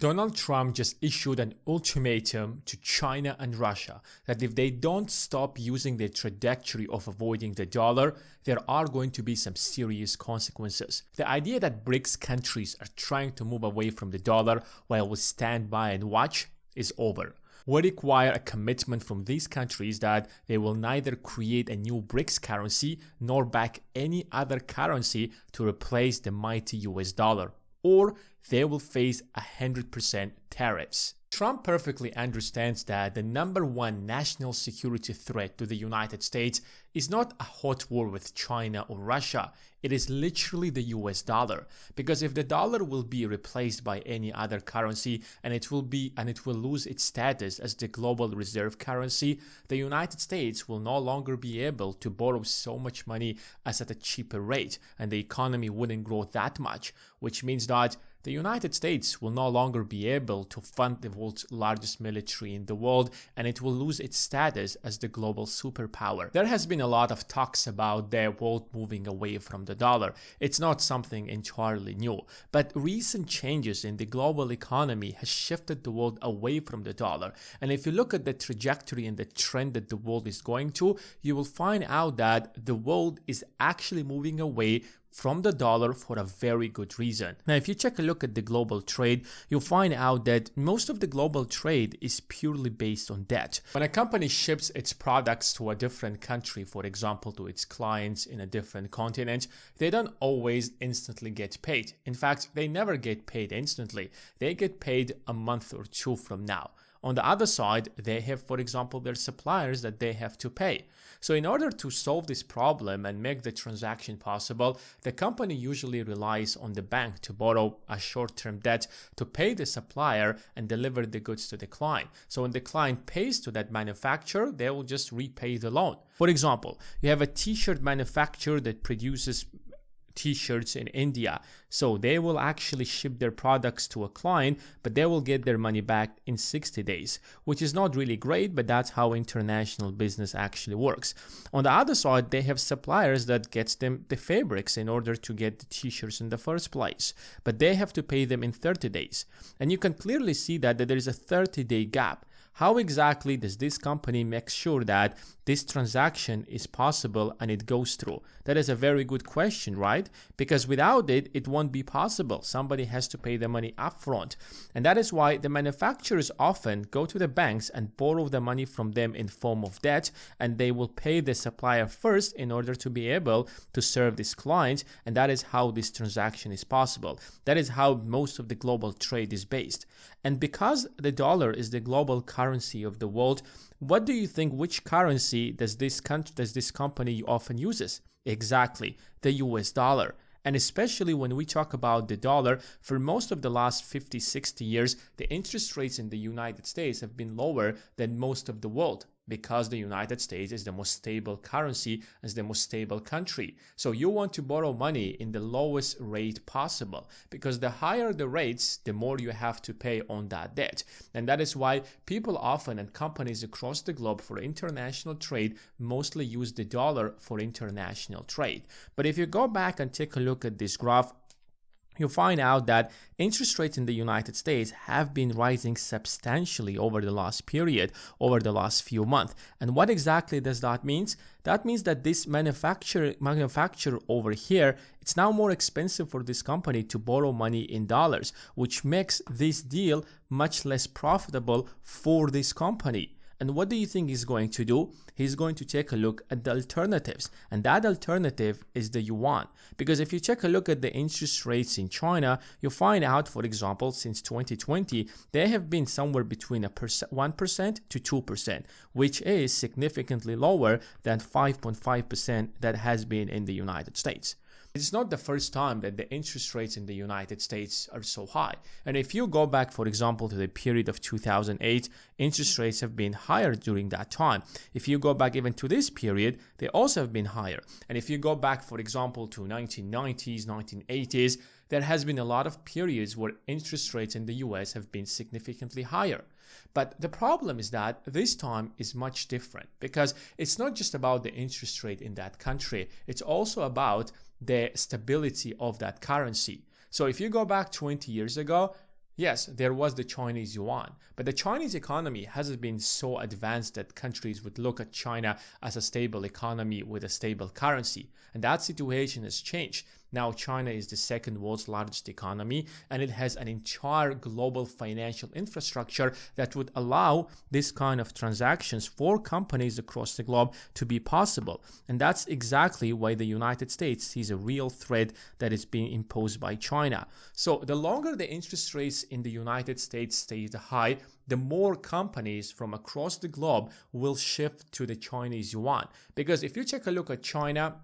Donald Trump just issued an ultimatum to China and Russia that if they don't stop using the trajectory of avoiding the dollar, there are going to be some serious consequences. The idea that BRICS countries are trying to move away from the dollar while we stand by and watch is over. We require a commitment from these countries that they will neither create a new BRICS currency nor back any other currency to replace the mighty US dollar, or they will face 100% tariffs. Trump perfectly understands that the number one national security threat to the United States is not a hot war with China or Russia. It is literally the US dollar. Because if the dollar will be replaced by any other currency and it will lose its status as the global reserve currency, the United States will no longer be able to borrow so much money as at a cheaper rate, and the economy wouldn't grow that much, which means that the United States will no longer be able to fund the world's largest military in the world, and it will lose its status as the global superpower. There has been a lot of talks about the world moving away from the dollar. It's not something entirely new, but recent changes in the global economy has shifted the world away from the dollar. And if you look at the trajectory and the trend that the world is going to, you will find out that the world is actually moving away from the dollar for a very good reason. Now, if you take a look at the global trade, you'll find out that most of the global trade is purely based on debt. When a company ships its products to a different country, for example, to its clients in a different continent, they don't always instantly get paid. In fact, they never get paid instantly. They get paid a month or two from now. On the other side, they have, for example, their suppliers that they have to pay. So in order to solve this problem and make the transaction possible, the company usually relies on the bank to borrow a short-term debt to pay the supplier and deliver the goods to the client. So when the client pays to that manufacturer, they will just repay the loan. For example, you have a t-shirt manufacturer that produces t-shirts in India. So they will actually ship their products to a client, but they will get their money back in 60 days, which is not really great, but that's how international business actually works. On the other side, they have suppliers that gets them the fabrics in order to get the t-shirts in the first place, but they have to pay them in 30 days. And you can clearly see that there is a 30-day gap. How exactly does this company make sure that this transaction is possible and it goes through? That is a very good question, right? Because without it, it won't be possible. Somebody has to pay the money upfront. And that is why the manufacturers often go to the banks and borrow the money from them in form of debt, and they will pay the supplier first in order to be able to serve this client. And that is how this transaction is possible. That is how most of the global trade is based. And because the dollar is the global currency of the world, what do you think, which currency does this company often uses? Exactly, the US dollar. And especially when we talk about the dollar, for most of the last 50, 60 years, the interest rates in the United States have been lower than most of the world, because the United States is the most stable currency, as the most stable country. So you want to borrow money in the lowest rate possible, because the higher the rates, the more you have to pay on that debt. And that is why people often and companies across the globe for international trade mostly use the dollar for international trade. But if you go back and take a look at this graph, you'll find out that interest rates in the United States have been rising substantially over the last period, over the last few months. And what exactly does that mean? That means that this manufacturer over here, it's now more expensive for this company to borrow money in dollars, which makes this deal much less profitable for this company. And what do you think he's going to do? He's going to take a look at the alternatives. And that alternative is the yuan. Because if you take a look at the interest rates in China, you'll find out, for example, since 2020, they have been somewhere between 1% to 2%, which is significantly lower than 5.5% that has been in the United States. It's not the first time that the interest rates in the United States are so high. And if you go back, for example, to the period of 2008, interest rates have been higher during that time. If you go back even to this period, they also have been higher. And if you go back, for example, to 1990s, 1980s, there has been a lot of periods where interest rates in the US have been significantly higher. But the problem is that this time is much different, because it's not just about the interest rate in that country. It's also about the stability of that currency. So if you go back 20 years ago, Yes, there was the Chinese yuan, but the Chinese economy hasn't been so advanced that countries would look at China as a stable economy with a stable currency. And that situation has changed. Now China is the second world's largest economy, and it has an entire global financial infrastructure that would allow this kind of transactions for companies across the globe to be possible. And that's exactly why the United States sees a real threat that is being imposed by China. So the longer the interest rates in the United States stays high, the more companies from across the globe will shift to the Chinese yuan. Because if you take a look at China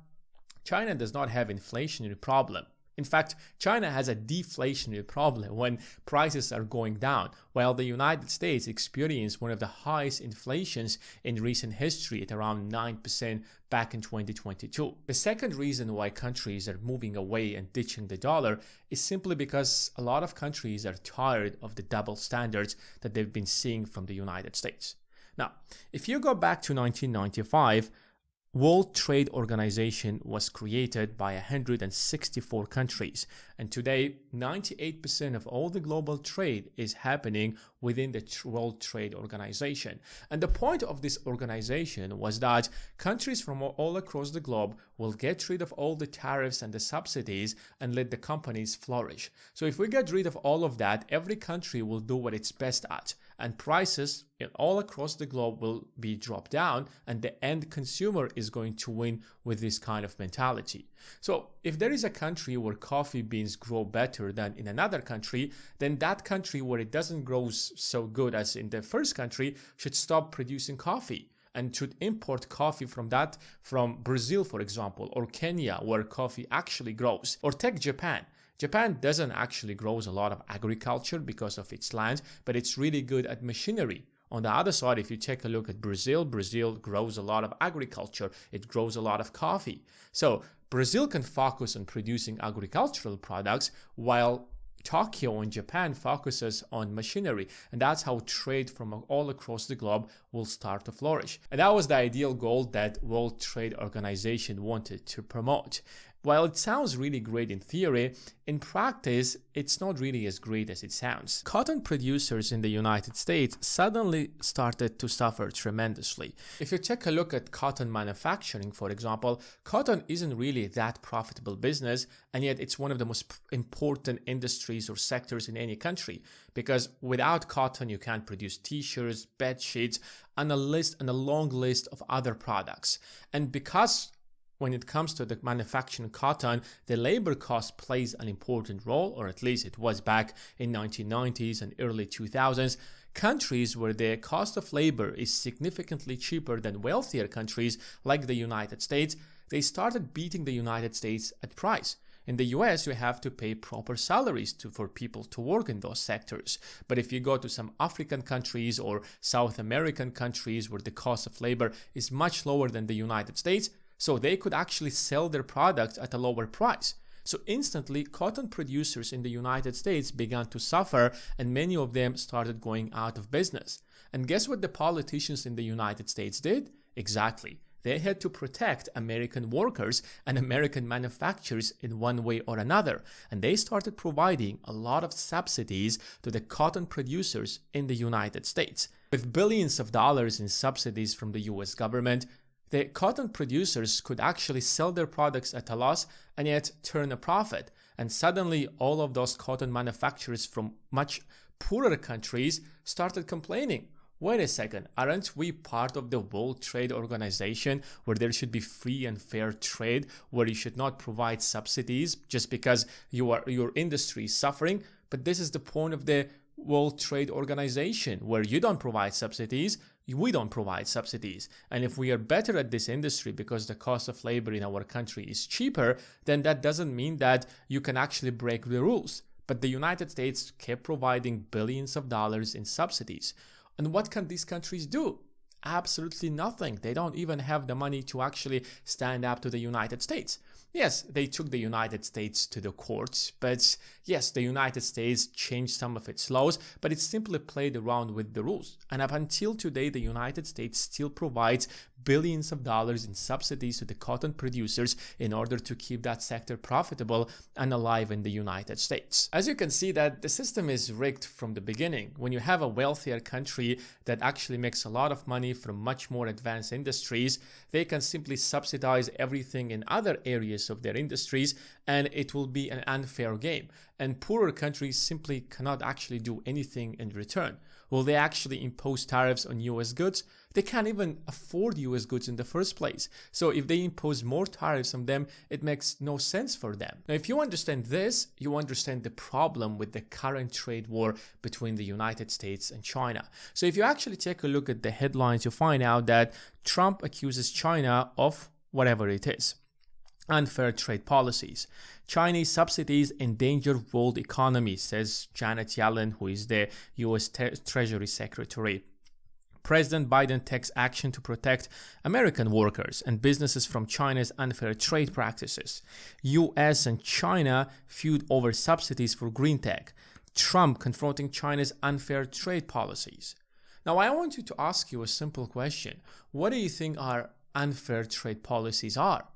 does not have inflationary problem. In fact, China has a deflationary problem when prices are going down, while the United States experienced one of the highest inflations in recent history at around 9% back in 2022. The second reason why countries are moving away and ditching the dollar is simply because a lot of countries are tired of the double standards that they've been seeing from the United States. Now, if you go back to 1995, World Trade Organization was created by 164 countries, and today 98% of all the global trade is happening within the World Trade Organization. And the point of this organization was that countries from all across the globe will get rid of all the tariffs and the subsidies and let the companies flourish. So if we get rid of all of that, every country will do what it's best at, and prices all across the globe will be dropped down, and the end consumer is going to win with this kind of mentality. So if there is a country where coffee beans grow better than in another country, then that country where it doesn't grow so good as in the first country should stop producing coffee and should import coffee from Brazil, for example, or Kenya, where coffee actually grows. Or take Japan. Japan doesn't actually grow a lot of agriculture because of its land, but it's really good at machinery. On the other side, if you take a look at Brazil, Brazil grows a lot of agriculture. It grows a lot of coffee. So Brazil can focus on producing agricultural products while Tokyo in Japan focuses on machinery, and that's how trade from all across the globe will start to flourish. And that was the ideal goal that World Trade Organization wanted to promote. While it sounds really great in theory, in practice, it's not really as great as it sounds. Cotton producers in the United States suddenly started to suffer tremendously. If you take a look at cotton manufacturing, for example, cotton isn't really that profitable business, and yet it's one of the most important industries or sectors in any country, because without cotton, you can't produce t-shirts, bed sheets, and a long list of other products. And because when it comes to the manufacturing cotton, the labor cost plays an important role, or at least it was back in 1990s and early 2000s. Countries where the cost of labor is significantly cheaper than wealthier countries like the United States, they started beating the United States at price. In the US, you have to pay proper salaries for people to work in those sectors. But if you go to some African countries or South American countries where the cost of labor is much lower than the United States, so they could actually sell their products at a lower price. So instantly, cotton producers in the United States began to suffer, and many of them started going out of business. And guess what the politicians in the United States did? Exactly. They had to protect American workers and American manufacturers in one way or another. And they started providing a lot of subsidies to the cotton producers in the United States. With billions of dollars in subsidies from the US government, the cotton producers could actually sell their products at a loss and yet turn a profit. And suddenly all of those cotton manufacturers from much poorer countries started complaining. Wait a second, aren't we part of the World Trade Organization where there should be free and fair trade, where you should not provide subsidies just because your industry is suffering? But this is the point of the World Trade Organization, where you don't provide subsidies, we don't provide subsidies. And if we are better at this industry because the cost of labor in our country is cheaper, then that doesn't mean that you can actually break the rules. But the United States kept providing billions of dollars in subsidies. And what can these countries do? Absolutely nothing. They don't even have the money to actually stand up to the United States. Yes, they took the United States to the courts, but yes, the United States changed some of its laws, but it simply played around with the rules. And up until today, the United States still provides billions of dollars in subsidies to the cotton producers in order to keep that sector profitable and alive in the United States. As you can see that the system is rigged from the beginning. When you have a wealthier country that actually makes a lot of money from much more advanced industries, they can simply subsidize everything in other areas of their industries, and it will be an unfair game. And poorer countries simply cannot actually do anything in return. Will they actually impose tariffs on US goods? They can't even afford US goods in the first place. So if they impose more tariffs on them, it makes no sense for them. Now, if you understand this, you understand the problem with the current trade war between the United States and China. So if you actually take a look at the headlines, you find out that Trump accuses China of whatever it is. Unfair trade policies. Chinese subsidies endanger world economy, says Janet Yellen, who is the US Treasury Secretary. President Biden takes action to protect American workers and businesses from China's unfair trade practices. US and China feud over subsidies for green tech. Trump confronting China's unfair trade policies. Now, I want you to ask you a simple question. What do you think our unfair trade policies are?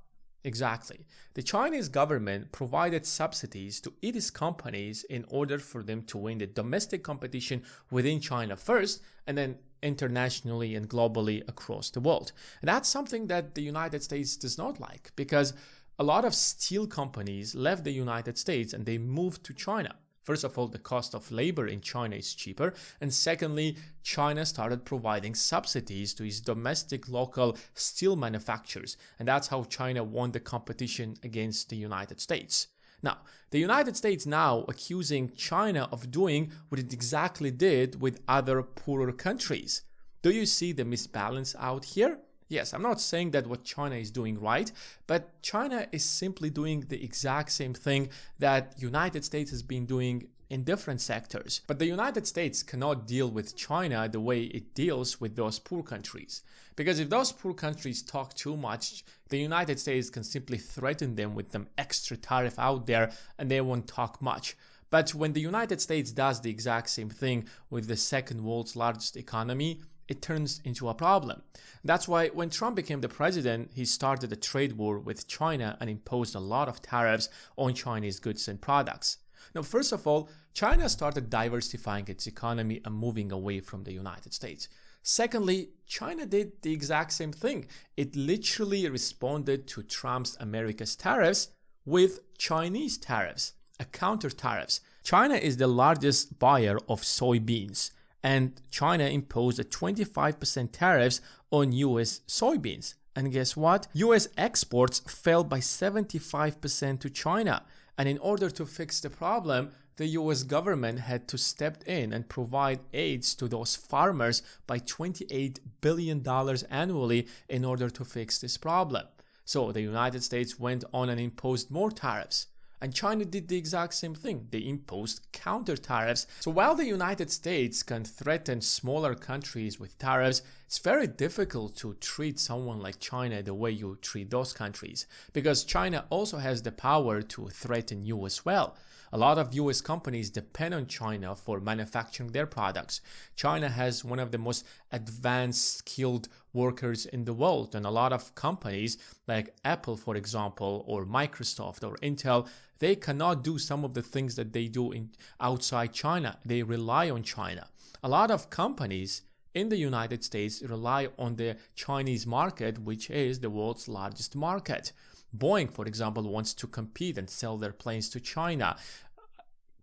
Exactly. The Chinese government provided subsidies to its companies in order for them to win the domestic competition within China first, and then internationally and globally across the world. And that's something that the United States does not like, because a lot of steel companies left the United States and they moved to China. First of all, the cost of labor in China is cheaper. And secondly, China started providing subsidies to its domestic local steel manufacturers. And that's how China won the competition against the United States. Now, the United States now accusing China of doing what it exactly did with other poorer countries. Do you see the misbalance out here? Yes, I'm not saying that what China is doing right, but China is simply doing the exact same thing that United States has been doing in different sectors. But the United States cannot deal with China the way it deals with those poor countries. Because if those poor countries talk too much, the United States can simply threaten them with some extra tariff out there and they won't talk much. But when the United States does the exact same thing with the second world's largest economy, it turns into a problem. That's why when Trump became the president, he started a trade war with China and imposed a lot of tariffs on Chinese goods and products. Now, first of all, China started diversifying its economy and moving away from the United States. Secondly, China did the exact same thing. It literally responded to Trump's America's tariffs with Chinese tariffs, a counter tariffs. China is the largest buyer of soybeans, and China imposed a 25% tariffs on US soybeans. And guess what? US exports fell by 75% to China. And in order to fix the problem, the US government had to step in and provide aids to those farmers by $28 billion annually in order to fix this problem. So the United States went on and imposed more tariffs. And China did the exact same thing. They imposed counter tariffs. So while the United States can threaten smaller countries with tariffs, it's very difficult to treat someone like China the way you treat those countries, because China also has the power to threaten you as well. A lot of US companies depend on China for manufacturing their products. China has one of the most advanced, skilled workers in the world, and a lot of companies like Apple, for example, or Microsoft or Intel, they cannot do some of the things that they do outside China. They rely on China. A lot of companies in the United States rely on the Chinese market, which is the world's largest market. Boeing, for example, wants to compete and sell their planes to China.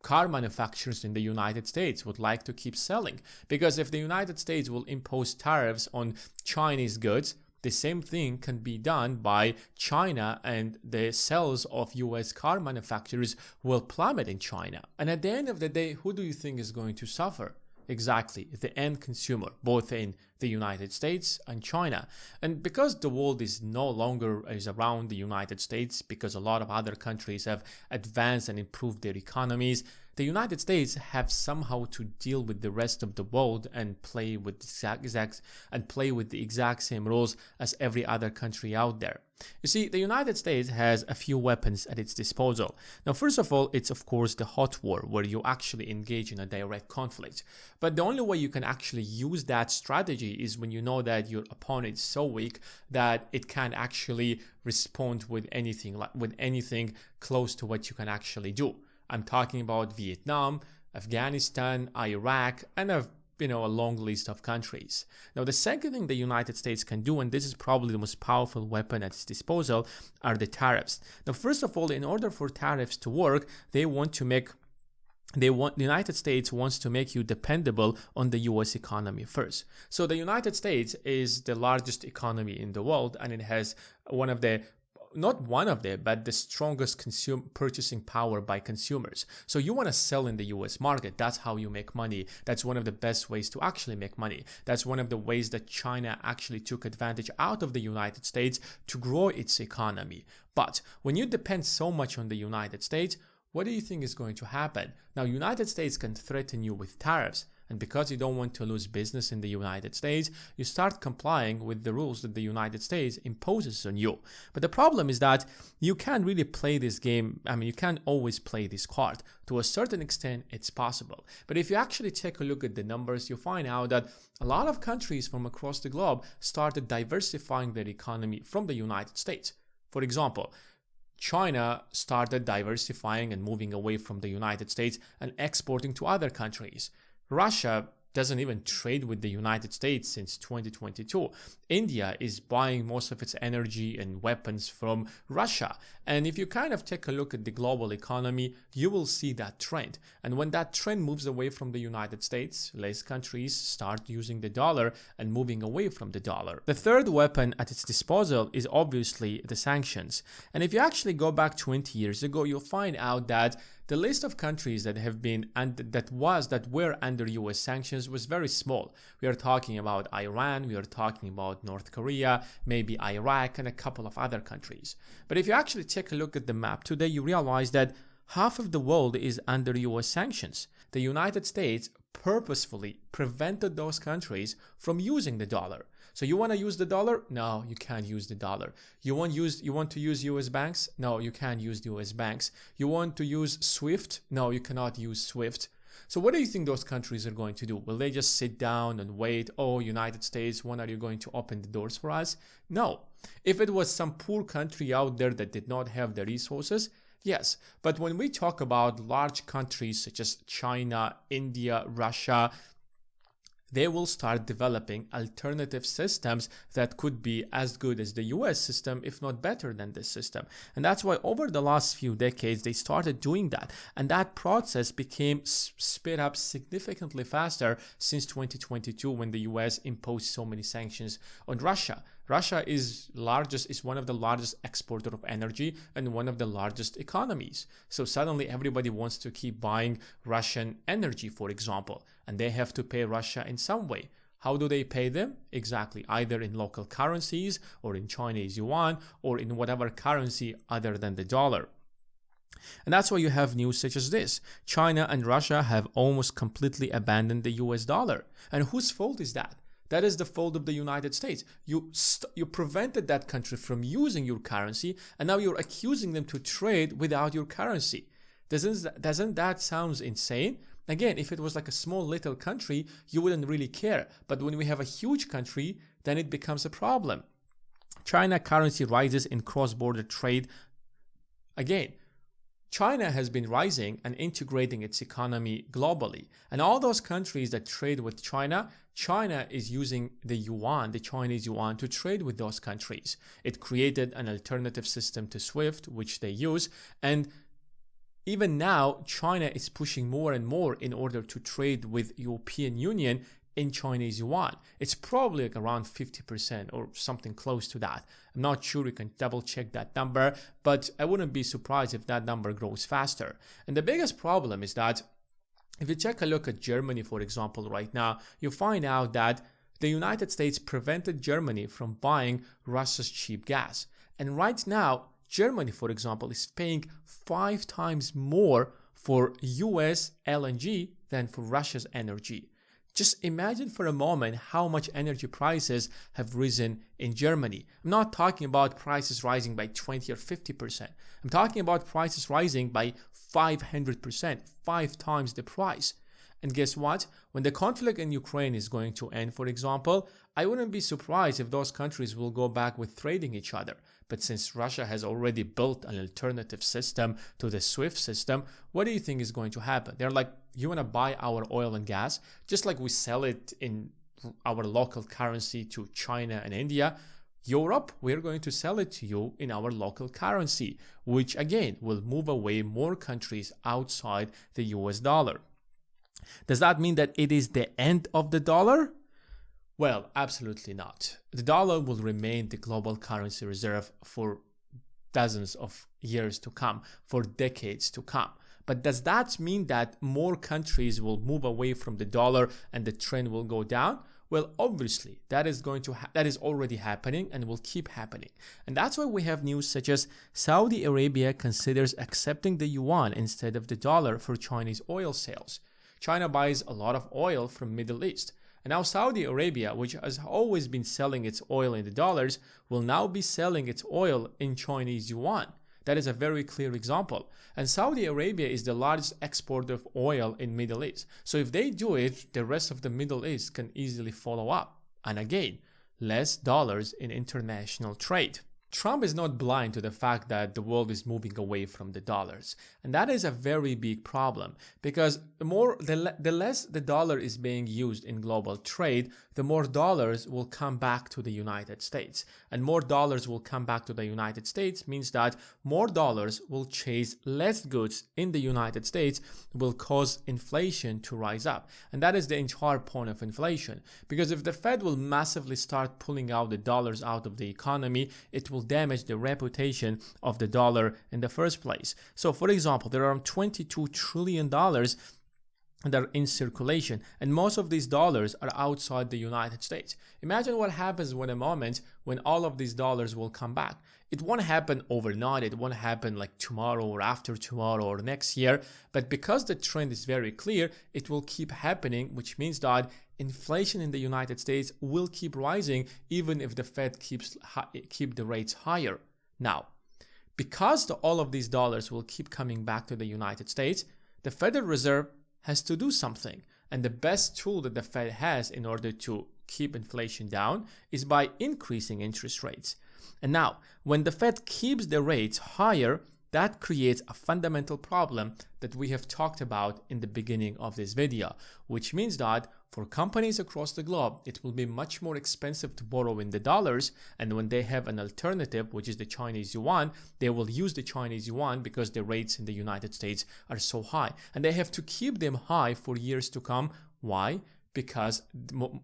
Car manufacturers in the United States would like to keep selling, because if the United States will impose tariffs on Chinese goods, the same thing can be done by China, and the sales of US car manufacturers will plummet in China. And at the end of the day, who do you think is going to suffer? Exactly, the end consumer, both in the United States and China. And because the world is no longer around the United States, because a lot of other countries have advanced and improved their economies, the United States have somehow to deal with the rest of the world and play with the exact same rules as every other country out there. You see, the United States has a few weapons at its disposal. Now, first of all, it's of course the hot war, where you actually engage in a direct conflict. But the only way you can actually use that strategy is when you know that your opponent is so weak that it can't actually respond with anything close to what you can actually do. I'm talking about Vietnam, Afghanistan, Iraq, and a long list of countries. Now, the second thing the United States can do, and this is probably the most powerful weapon at its disposal, are the tariffs. Now, first of all, in order for tariffs to work, the United States wants to make you dependable on the US economy first. So the United States is the largest economy in the world, and it has but the strongest purchasing power by consumers. So you want to sell in the US market. That's how you make money. That's one of the best ways to actually make money. That's one of the ways that China actually took advantage out of the United States to grow its economy. But when you depend so much on the United States, what do you think is going to happen? Now, United States can threaten you with tariffs. And because you don't want to lose business in the United States, you start complying with the rules that the United States imposes on you. But the problem is that you can't really play this game. You can't always play this card. To a certain extent, it's possible. But if you actually take a look at the numbers, you find out that a lot of countries from across the globe started diversifying their economy from the United States. For example, China started diversifying and moving away from the United States and exporting to other countries. Russia doesn't even trade with the United States since 2022. India is buying most of its energy and weapons from Russia. And if you kind of take a look at the global economy, you will see that trend. And when that trend moves away from the United States, less countries start using the dollar and moving away from the dollar. The third weapon at its disposal is obviously the sanctions. And if you actually go back 20 years ago, you'll find out that the list of countries that were under US sanctions was very small. We are talking about Iran, we are talking about North Korea, maybe Iraq, and a couple of other countries. But if you actually take a look at the map today, you realize that half of the world is under US sanctions. The United States purposefully prevented those countries from using the dollar. So you want to use the dollar? No, you can't use the dollar. You want to use US banks? No, you can't use US banks. You want to use SWIFT? No, you cannot use SWIFT. So what do you think those countries are going to do? Will they just sit down and wait? Oh, United States, when are you going to open the doors for us? No. If it was some poor country out there that did not have the resources, yes. But when we talk about large countries such as China, India, Russia, they will start developing alternative systems that could be as good as the US system, if not better than this system. And that's why over the last few decades, they started doing that. And that process became sped up significantly faster since 2022, when the US imposed so many sanctions on Russia. Russia is one of the largest exporter of energy and one of the largest economies. So suddenly everybody wants to keep buying Russian energy, for example, and they have to pay Russia in some way. How do they pay them? Exactly, either in local currencies or in Chinese yuan or in whatever currency other than the dollar. And that's why you have news such as this. China and Russia have almost completely abandoned the US dollar. And whose fault is that? That is the fault of the United States. You prevented that country from using your currency, and now you're accusing them to trade without your currency. Doesn't that sound insane? Again, if it was like a small little country, you wouldn't really care. But when we have a huge country, then it becomes a problem. China currency rises in cross-border trade. Again, China has been rising and integrating its economy globally. And all those countries that trade with China, China is using the yuan, the Chinese yuan, to trade with those countries. It created an alternative system to SWIFT, which they use. And even now, China is pushing more and more in order to trade with European Union in Chinese yuan. It's probably like around 50% or something close to that. I'm not sure, you can double check that number, but I wouldn't be surprised if that number grows faster. And the biggest problem is that if you take a look at Germany, for example, right now, you find out that the United States prevented Germany from buying Russia's cheap gas. And right now, Germany, for example, is paying 5 times more for US LNG than for Russia's energy. Just imagine for a moment how much energy prices have risen in Germany. I'm not talking about prices rising by 20 or 50%. I'm talking about prices rising by 500%, 5 times the price. And guess what? When the conflict in Ukraine is going to end, for example, I wouldn't be surprised if those countries will go back with trading each other. But since Russia has already built an alternative system to the SWIFT system, what do you think is going to happen? They're like, you want to buy our oil and gas, just like we sell it in our local currency to China and India. Europe, we're going to sell it to you in our local currency, which again will move away more countries outside the US dollar. Does that mean that it is the end of the dollar? Well, absolutely not. The dollar will remain the global currency reserve for dozens of years to come, for decades to come. But does that mean that more countries will move away from the dollar and the trend will go down? Well, obviously, that is already happening and will keep happening. And that's why we have news such as Saudi Arabia considers accepting the yuan instead of the dollar for Chinese oil sales. China buys a lot of oil from Middle East. And now Saudi Arabia, which has always been selling its oil in the dollars, will now be selling its oil in Chinese yuan. That is a very clear example. And Saudi Arabia is the largest exporter of oil in Middle East. So if they do it, the rest of the Middle East can easily follow up. And again, less dollars in international trade. Trump is not blind to the fact that the world is moving away from the dollars. And that is a very big problem because the less the dollar is being used in global trade, the more dollars will come back to the United States. And more dollars will come back to the United States means that more dollars will chase less goods in the United States, will cause inflation to rise up. And that is the entire point of inflation. Because if the Fed will massively start pulling out the dollars out of the economy, it will damage the reputation of the dollar in the first place. So for example, there are $22 trillion that are in circulation, and most of these dollars are outside the United States. Imagine what happens when a moment when all of these dollars will come back. It won't happen overnight, it won't happen like tomorrow or after tomorrow or next year, but because the trend is very clear, it will keep happening, which means that inflation in the United States will keep rising even if the Fed keep the rates higher. Now, because all of these dollars will keep coming back to the United States, the Federal Reserve has to do something. And the best tool that the Fed has in order to keep inflation down is by increasing interest rates. And now, when the Fed keeps the rates higher, that creates a fundamental problem that we have talked about in the beginning of this video, which means that for companies across the globe, it will be much more expensive to borrow in the dollars. And when they have an alternative, which is the Chinese yuan, they will use the Chinese yuan because the rates in the United States are so high. And they have to keep them high for years to come. Why? Because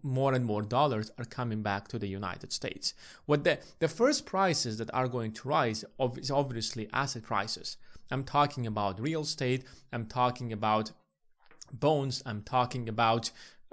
more and more dollars are coming back to the United States. What the first prices that are going to rise is obviously asset prices. I'm talking about real estate, I'm talking about bonds, I'm talking about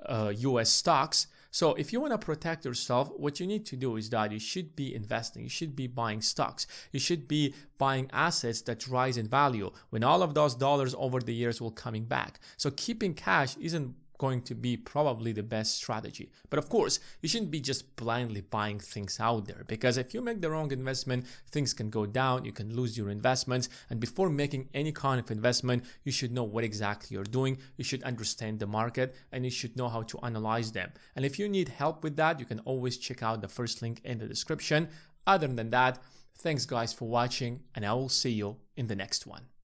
US stocks. So if you want to protect yourself, what you need to do is that you should be investing, you should be buying stocks, you should be buying assets that rise in value when all of those dollars over the years will coming back. So keeping cash isn't going to be probably the best strategy. But of course, you shouldn't be just blindly buying things out there, because if you make the wrong investment, things can go down, you can lose your investments. And before making any kind of investment, you should know what exactly you're doing. You should understand the market and you should know how to analyze them. And if you need help with that, you can always check out the first link in the description. Other than that, thanks guys for watching, and I will see you in the next one.